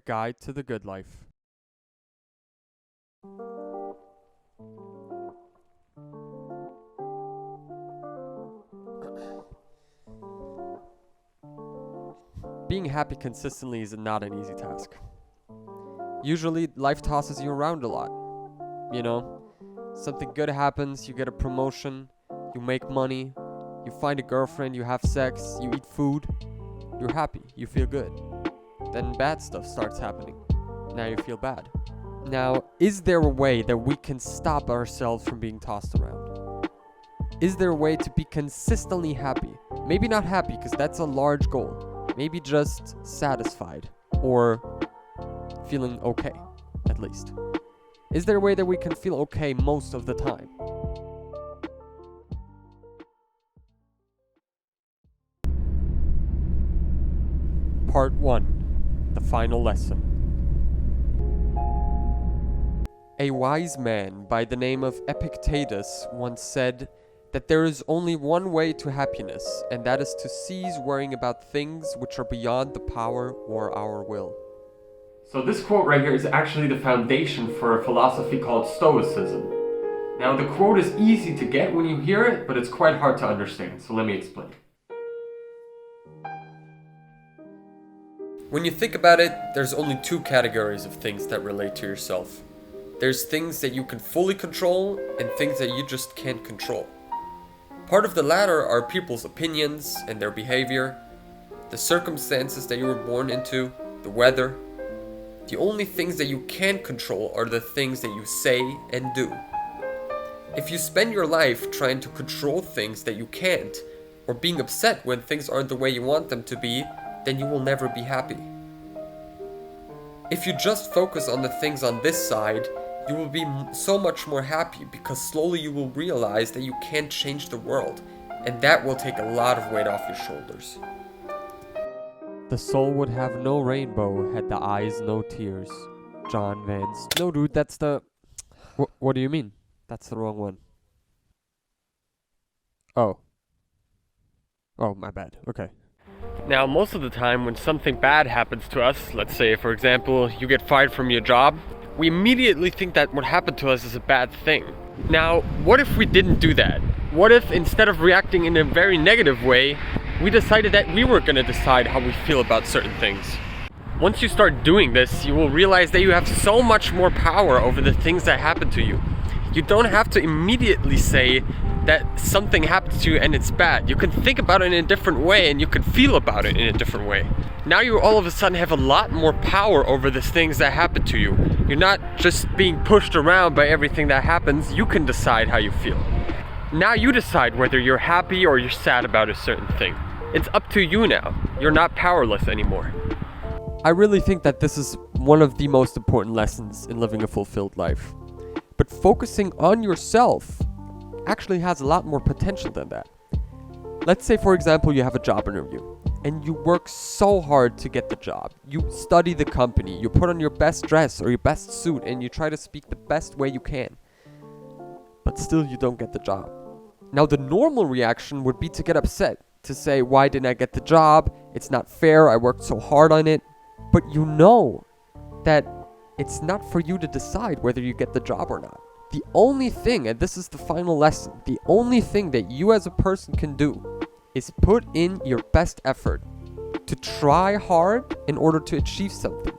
Guide to the Good Life. Being happy consistently is not an easy task. Usually, life tosses you around a lot. You know, something good happens, you get a promotion, you make money, you find a girlfriend, you have sex, you eat food, you're happy, you feel good. Then bad stuff starts happening. Now you feel bad. Now, is there a way that we can stop ourselves from being tossed around? Is there a way to be consistently happy? Maybe not happy, because that's a large goal. Maybe just satisfied, or feeling okay, at least. Is there a way that we can feel okay most of the time? Part 1. The final lesson. A wise man by the name of Epictetus once said that there is only one way to happiness, and that is to cease worrying about things which are beyond the power or our will. So this quote right here is actually the foundation for a philosophy called Stoicism. Now the quote is easy to get when you hear it, but it's quite hard to understand, so let me explain. When you think about it, there's only two categories of things that relate to yourself. There's things that you can fully control and things that you just can't control. Part of the latter are people's opinions and their behavior, the circumstances that you were born into, the weather. The only things that you can control are the things that you say and do. If you spend your life trying to control things that you can't, or being upset when things aren't the way you want them to be, then you will never be happy. If you just focus on the things on this side, you will be so much more happy, because slowly you will realize that you can't change the world, and that will take a lot of weight off your shoulders. The soul would have no rainbow had the eyes no tears. John Vance. No, dude, that's the... What do you mean? That's the wrong one. Oh, my bad. Okay. Now, most of the time when something bad happens to us, let's say, for example, you get fired from your job, we immediately think that what happened to us is a bad thing. Now, what if we didn't do that? What if instead of reacting in a very negative way, we decided that we were going to decide how we feel about certain things? Once you start doing this, you will realize that you have so much more power over the things that happen to you. You don't have to immediately say that something happens to you and it's bad. You can think about it in a different way, and you can feel about it in a different way. Now you all of a sudden have a lot more power over the things that happen to you. You're not just being pushed around by everything that happens. You can decide how you feel. Now you decide whether you're happy or you're sad about a certain thing. It's up to you now. You're not powerless anymore. I really think that this is one of the most important lessons in living a fulfilled life. But focusing on yourself actually has a lot more potential than that. Let's say, for example, you have a job interview and you work so hard to get the job. You study the company, you put on your best dress or your best suit, and you try to speak the best way you can. But still you don't get the job. Now the normal reaction would be to get upset, to say, why didn't I get the job? It's not fair, I worked so hard on it. But you know that it's not for you to decide whether you get the job or not. The only thing, and this is the final lesson, the only thing that you as a person can do is put in your best effort to try hard in order to achieve something.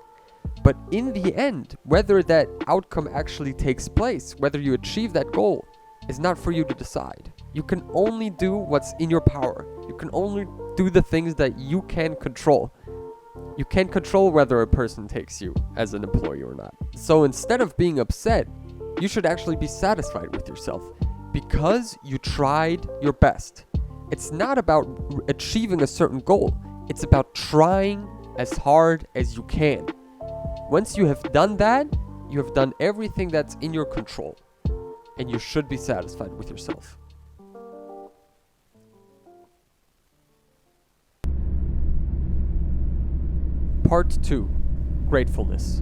But in the end, whether that outcome actually takes place, whether you achieve that goal, is not for you to decide. You can only do what's in your power. You can only do the things that you can control. You can't control whether a person takes you as an employee or not. So instead of being upset, you should actually be satisfied with yourself because you tried your best. It's not about achieving a certain goal. It's about trying as hard as you can. Once you have done that, you have done everything that's in your control, and you should be satisfied with yourself. Part 2. Gratefulness.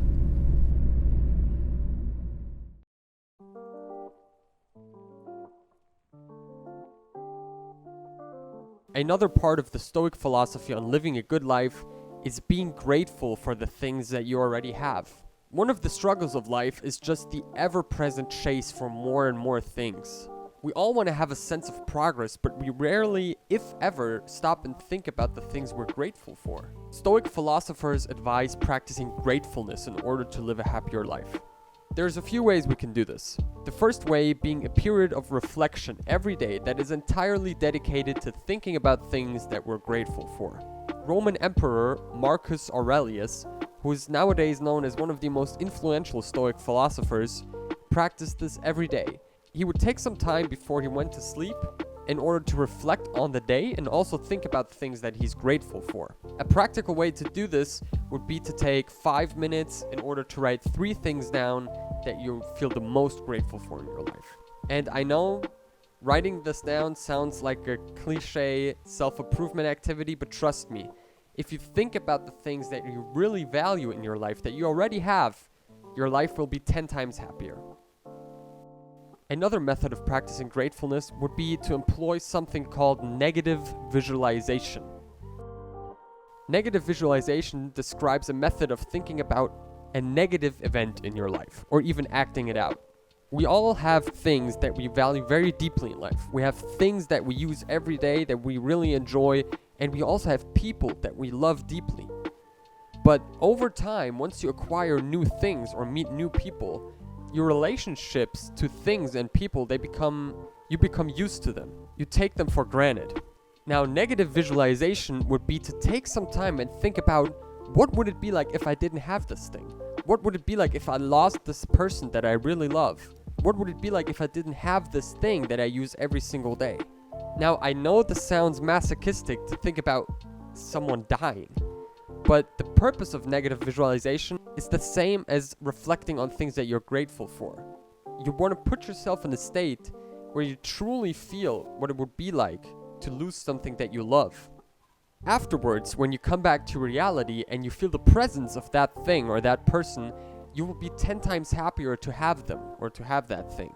Another part of the Stoic philosophy on living a good life is being grateful for the things that you already have. One of the struggles of life is just the ever-present chase for more and more things. We all want to have a sense of progress, but we rarely, if ever, stop and think about the things we're grateful for. Stoic philosophers advise practicing gratefulness in order to live a happier life. There's a few ways we can do this. The first way being a period of reflection every day that is entirely dedicated to thinking about things that we're grateful for. Roman Emperor Marcus Aurelius, who is nowadays known as one of the most influential Stoic philosophers, practiced this every day. He would take some time before he went to sleep in order to reflect on the day and also think about the things that he's grateful for. A practical way to do this would be to take 5 minutes in order to write 3 things down that you feel the most grateful for in your life. And I know writing this down sounds like a cliche self-improvement activity, but trust me, if you think about the things that you really value in your life that you already have, your life will be 10 times happier. Another method of practicing gratefulness would be to employ something called negative visualization. Negative visualization describes a method of thinking about a negative event in your life, or even acting it out. We all have things that we value very deeply in life. We have things that we use every day that we really enjoy, and we also have people that we love deeply. But over time, once you acquire new things or meet new people, your relationships to things and people, you become used to them. You take them for granted. Now, negative visualization would be to take some time and think about, what would it be like if I didn't have this thing? What would it be like if I lost this person that I really love? What would it be like if I didn't have this thing that I use every single day? Now, I know this sounds masochistic to think about someone dying, but the purpose of negative visualization is the same as reflecting on things that you're grateful for. You want to put yourself in a state where you truly feel what it would be like to lose something that you love. Afterwards, when you come back to reality and you feel the presence of that thing or that person, you will be 10 times happier to have them or to have that thing.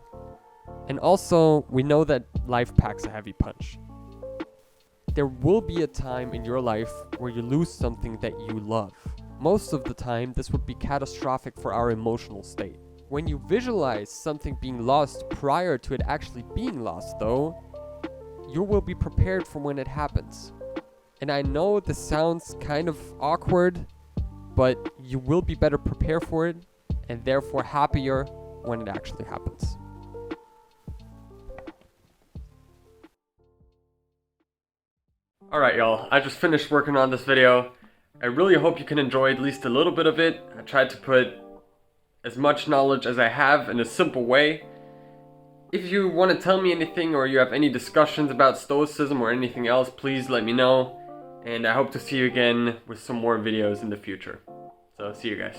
And also, we know that life packs a heavy punch. There will be a time in your life where you lose something that you love. Most of the time, this would be catastrophic for our emotional state. When you visualize something being lost prior to it actually being lost, though, you will be prepared for when it happens. And I know this sounds kind of awkward, but you will be better prepared for it and therefore happier when it actually happens. Alright y'all, I just finished working on this video. I really hope you can enjoy at least a little bit of it. I tried to put as much knowledge as I have in a simple way. If you want to tell me anything or you have any discussions about Stoicism or anything else, please let me know. And I hope to see you again with some more videos in the future. So see you guys.